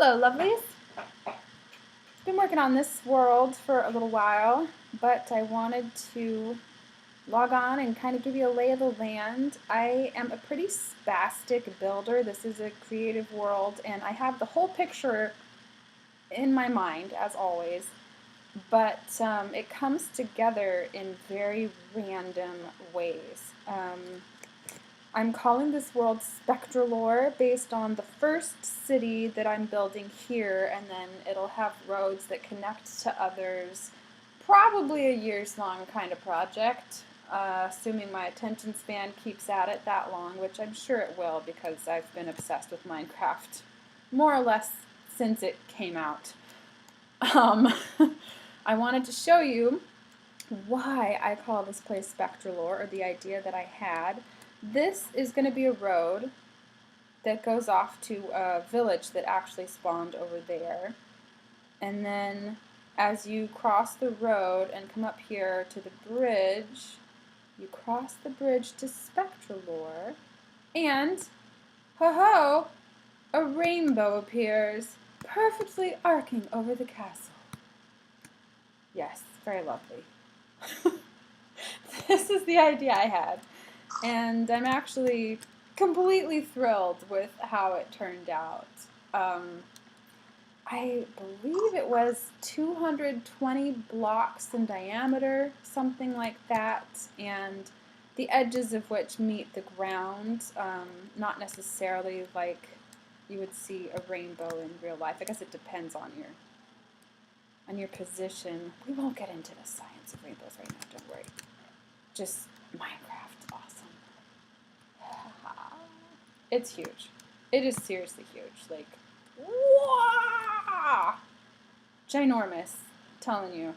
Hello, lovelies. Been working on this world for a little while, but I wanted to log on and kind of give you a lay of the land. I am a pretty spastic builder. This is a creative world, and I have the whole picture in my mind, as always, but it comes together in very random ways. I'm calling this world Spectralore based on the first city that I'm building here, and then it'll have roads that connect to others. Probably a years long kind of project, assuming my attention span keeps at it that long, which I'm sure it will because I've been obsessed with Minecraft more or less since it came out. I wanted to show you why I call this place Spectralore, or the idea that I had. This is going to be a road that goes off to a village that actually spawned over there. And then as you cross the road and come up here to the bridge, you cross the bridge to Spectralore, and ho-ho, a rainbow appears, perfectly arcing over the castle. Yes, very lovely. This is the idea I had. And I'm actually completely thrilled with how it turned out. I believe it was 220 blocks in diameter, something like that, and the edges of which meet the ground, not necessarily like you would see a rainbow in real life. I guess it depends on your position. We won't get into the science of rainbows right now, don't worry. Just Minecraft, awesome. It's huge. It is seriously huge. Like, wow! Ginormous, I'm telling you.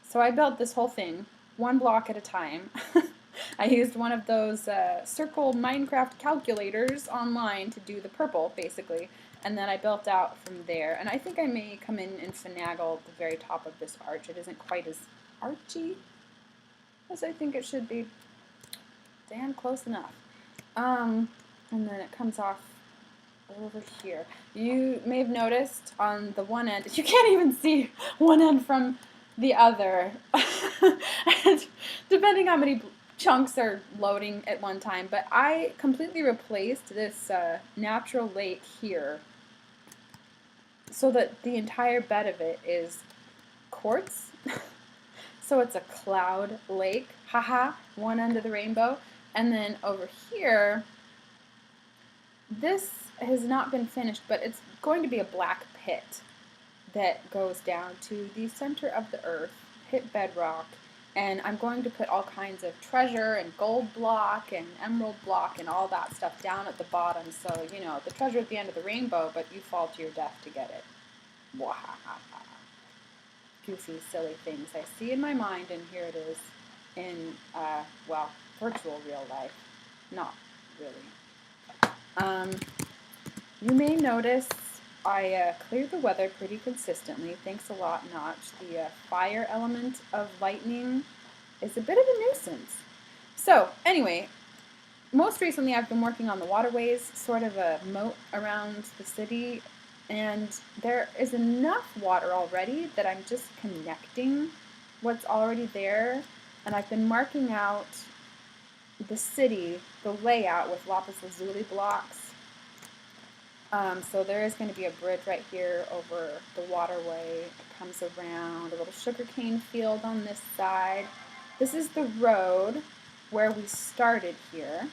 So I built this whole thing, one block at a time. I used one of those circle Minecraft calculators online to do the purple, basically. And then I built out from there. And I think I may come in and finagle the very top of this arch. It isn't quite as archy as I think it should be. Damn close enough. And then it comes off over here. You may have noticed on the one end, you can't even see one end from the other. And depending how many chunks are loading at one time. But I completely replaced this natural lake here so that the entire bed of it is quartz. So it's a cloud lake, haha, one end of the rainbow. And then over here, this has not been finished, but it's going to be a black pit that goes down to the center of the earth, hit bedrock, and I'm going to put all kinds of treasure and gold block and emerald block and all that stuff down at the bottom, so, you know, the treasure at the end of the rainbow, but you fall to your death to get it. Wahahaha. Goofy, silly things I see in my mind, and here it is in, well, virtual real life. Not really. You may notice I cleared the weather pretty consistently. Thanks a lot, Notch. The fire element of lightning is a bit of a nuisance. So, anyway, most recently I've been working on the waterways, sort of a moat around the city, and there is enough water already that I'm just connecting what's already there, and I've been marking out the city, the layout with lapis lazuli blocks. So there is going to be a bridge right here over the waterway. It comes around a little sugarcane field on this side. This is the road where we started here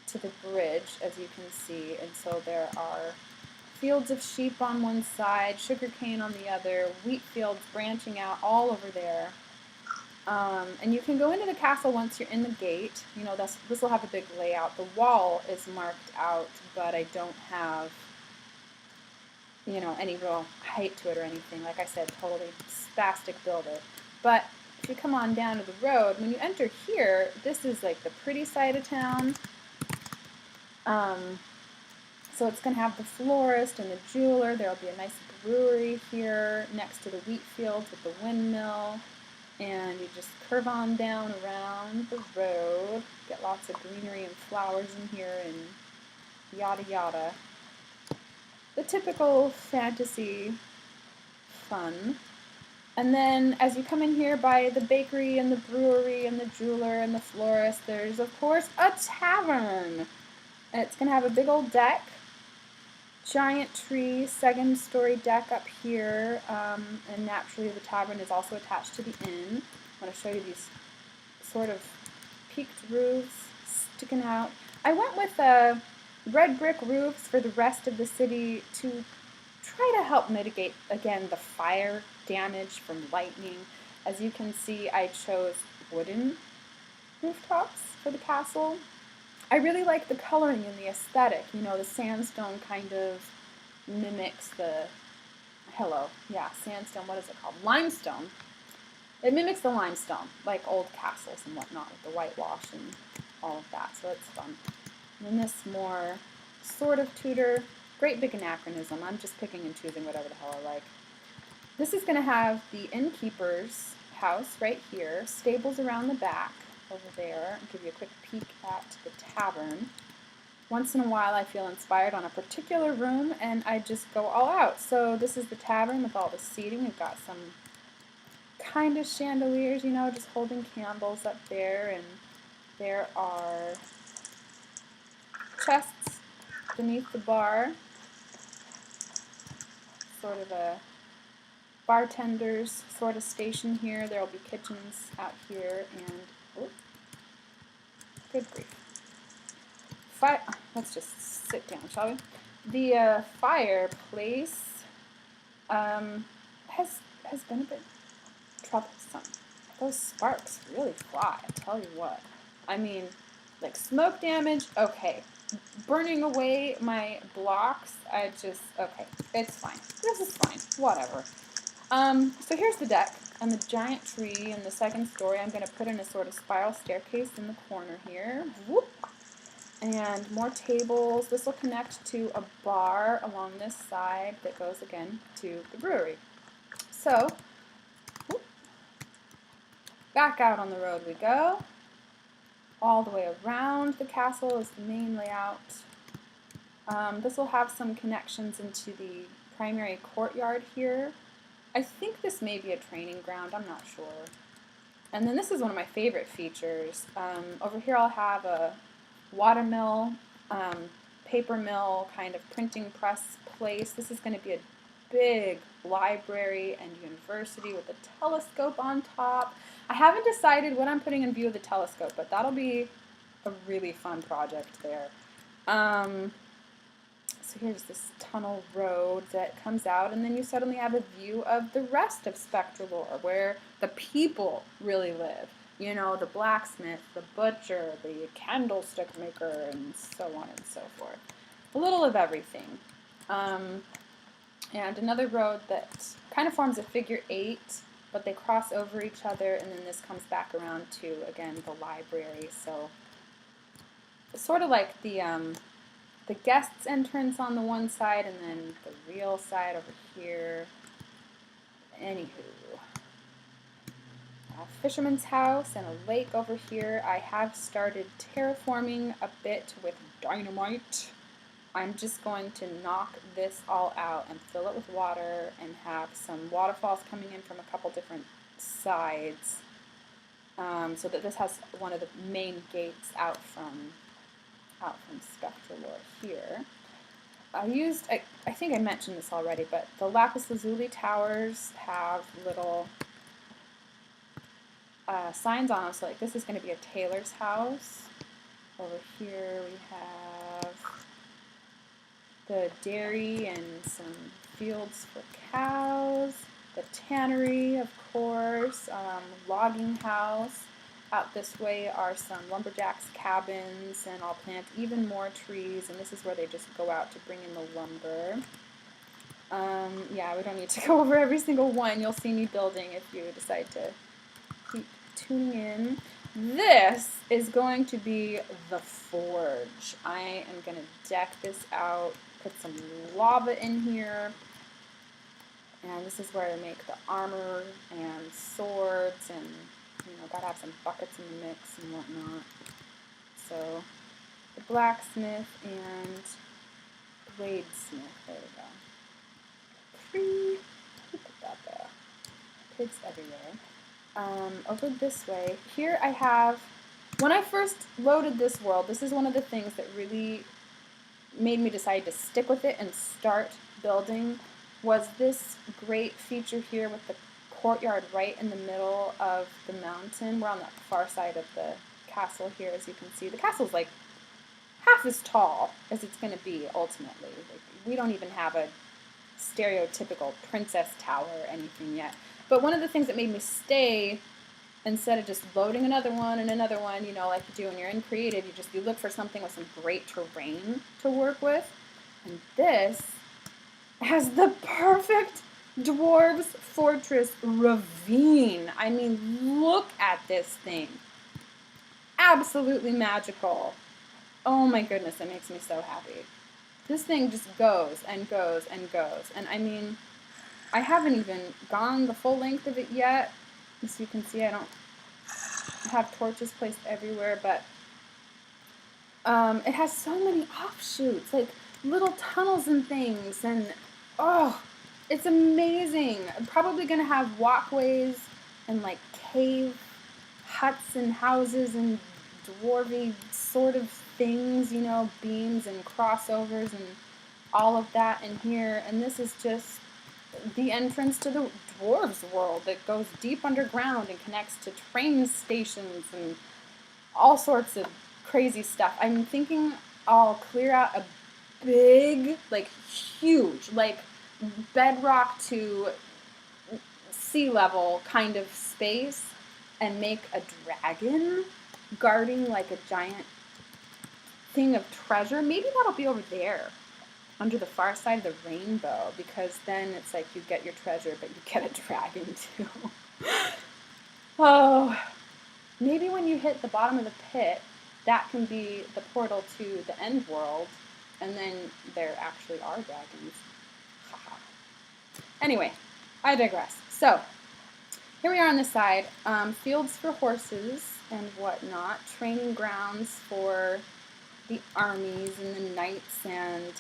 to the bridge, as you can see. And so there are fields of sheep on one side, sugarcane on the other, wheat fields branching out all over there. And you can go into the castle once you're in the gate. You know, this will have a big layout. The wall is marked out, but I don't have, you know, any real height to it or anything. Like I said, totally spastic builder. But if you come on down to the road, when you enter here, this is like the pretty side of town. So it's going to have the florist and the jeweler. There'll be a nice brewery here next to the wheat fields with the windmill. And you just curve on down around the road, get lots of greenery and flowers in here and yada yada. The typical fantasy fun. And then as you come in here by the bakery and the brewery and the jeweler and the florist, there's of course a tavern. And it's going to have a big old deck, giant tree, second story deck up here, and naturally the tavern is also attached to the inn. I want to show you these sort of peaked roofs sticking out. I went with red brick roofs for the rest of the city to try to help mitigate, again, the fire damage from lightning. As you can see, I chose wooden rooftops for the castle. I really like the coloring and the aesthetic. You know, the sandstone kind of mimics the, sandstone, what is it called? Limestone. It mimics the limestone, like old castles and whatnot, with the whitewash and all of that, so it's fun. And then this more sort of Tudor, great big anachronism. I'm just picking and choosing whatever the hell I like. This is going to have the innkeeper's house right here, stables around the back over there. I'll give you a quick peek at the tavern. Once in a while I feel inspired on a particular room and I just go all out. So this is the tavern with all the seating. We've got some kind of chandeliers, you know, just holding candles up there, and there are chests beneath the bar, sort of a bartender's sort of station here. There will be kitchens out here, and good grief. Let's just sit down, shall we? The fireplace has been a bit troublesome. Those sparks really fly, I tell you what. I mean, like smoke damage, okay. Burning away my blocks, okay, it's fine. This is fine, whatever. So here's the deck and the giant tree and the second story. I'm going to put in a sort of spiral staircase in the corner here. Whoop. And more tables. This will connect to a bar along this side that goes again to the brewery. So, whoop, back out on the road we go. All the way around the castle is the main layout. This will have some connections into the primary courtyard here. I think this may be a training ground, I'm not sure. And then this is one of my favorite features. Over here I'll have a watermill, paper mill, kind of printing press place. This is going to be a big library and university with a telescope on top. I haven't decided what I'm putting in view of the telescope, but that'll be a really fun project there. So here's this tunnel road that comes out, and then you suddenly have a view of the rest of Spectralore, where the people really live. You know, the blacksmith, the butcher, the candlestick maker, and so on and so forth. A little of everything. And another road that kind of forms a figure 8, but they cross over each other, and then this comes back around to, again, the library. So, sort of like the guest's entrance on the one side, and then the real side over here. Anywho. A fisherman's house and a lake over here. I have started terraforming a bit with dynamite. I'm just going to knock this all out and fill it with water and have some waterfalls coming in from a couple different sides, so that this has one of the main gates out from Spectralore here. I think I mentioned this already, but the lapis lazuli towers have little signs on them, so like this is going to be a tailor's house. Over here we have the dairy and some fields for cows, the tannery, of course, logging house. Out this way are some lumberjacks' cabins, and I'll plant even more trees, and this is where they just go out to bring in the lumber. Yeah, we don't need to go over every single one. You'll see me building if you decide to keep tuning in. This is going to be the forge. I am going to deck this out, put some lava in here, and this is where I make the armor and swords, and you know, gotta have some buckets in the mix and whatnot. So the blacksmith and bladesmith. There we go. Free. Put that there. Pigs everywhere. Over this way. Here I have, when I first loaded this world, this is one of the things that really made me decide to stick with it and start building, was this great feature here with the courtyard right in the middle of the mountain. We're on the far side of the castle here, as you can see. The castle's like half as tall as it's going to be ultimately. Like, we don't even have a stereotypical princess tower or anything yet. But one of the things that made me stay, instead of just loading another one and another one, you know, like you do when you're in creative, you look for something with some great terrain to work with. And this has the perfect Dwarves Fortress ravine. I mean, look at this thing. Absolutely magical. Oh my goodness, it makes me so happy. This thing just goes and goes and goes. And I mean, I haven't even gone the full length of it yet. As you can see, I don't have torches placed everywhere, but it has so many offshoots, like little tunnels and things, and oh, it's amazing. I'm probably going to have walkways and like cave huts and houses and dwarvy sort of things, you know, beams and crossovers and all of that in here. And this is just the entrance to the dwarves world that goes deep underground and connects to train stations and all sorts of crazy stuff. I'm thinking I'll clear out a big, like huge, like bedrock to sea level kind of space and make a dragon guarding like a giant thing of treasure. Maybe that'll be over there under the far side of the rainbow, because then it's like you get your treasure, but you get a dragon too. Oh, maybe when you hit the bottom of the pit, that can be the portal to the end world, and then there actually are dragons. Haha. Anyway, I digress. So, here we are on this side. Fields for horses and whatnot, training grounds for the armies and the knights, and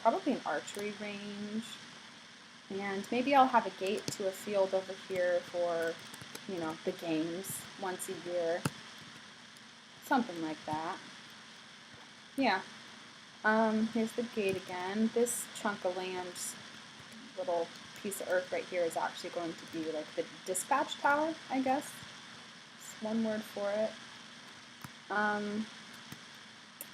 probably an archery range. And maybe I'll have a gate to a field over here for, you know, the games once a year. Something like that. Yeah. Here's the gate again. This chunk of land, little piece of earth right here, is actually going to be like the dispatch tower, I guess. It's one word for it.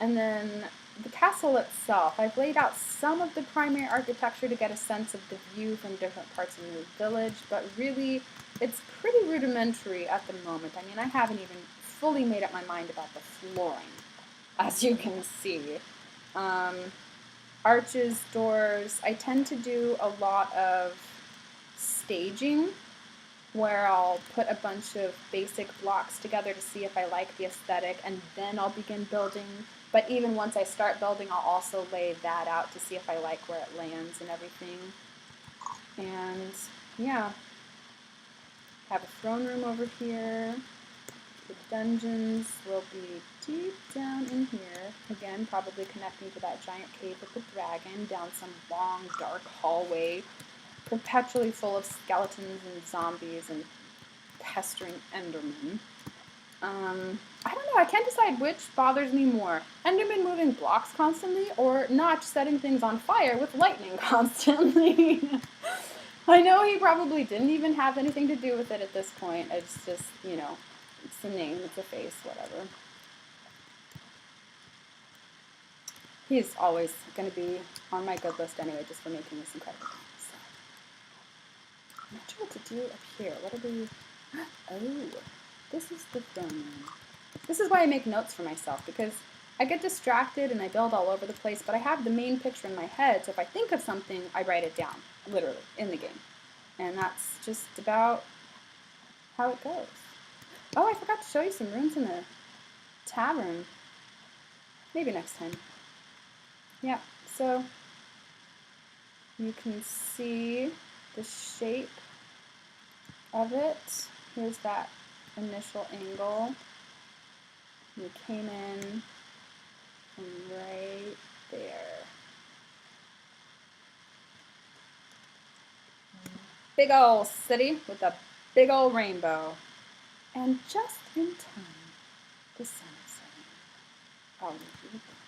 And then the castle itself, I've laid out some of the primary architecture to get a sense of the view from different parts of the village, but really it's pretty rudimentary at the moment. I mean, I haven't even fully made up my mind about the flooring, as you can see. Arches, doors, I tend to do a lot of staging, where I'll put a bunch of basic blocks together to see if I like the aesthetic, and then I'll begin building. But even once I start building, I'll also lay that out to see if I like where it lands and everything. And yeah, have a throne room over here. The dungeons will be deep down in here. Again, probably connecting to that giant cave with the dragon, down some long, dark hallway, perpetually full of skeletons and zombies and pestering endermen. I don't know, I can't decide which bothers me more. Enderman moving blocks constantly, or Notch setting things on fire with lightning constantly. I know he probably didn't even have anything to do with it at this point. It's just, you know, it's a name, it's a face, whatever. He's always going to be on my good list anyway, just for making this incredible. So, I'm not sure what to do up here. What are we... Oh, this is the throne room. This is why I make notes for myself, because I get distracted and I build all over the place, but I have the main picture in my head, so if I think of something, I write it down, literally, in the game. And that's just about how it goes. Oh, I forgot to show you some rooms in the tavern. Maybe next time. Yeah, so you can see the shape of it. Here's that initial angle. You came in from right there. big ol' city with a big ol' rainbow. And just in time, the sun is setting. I'll leave you with that.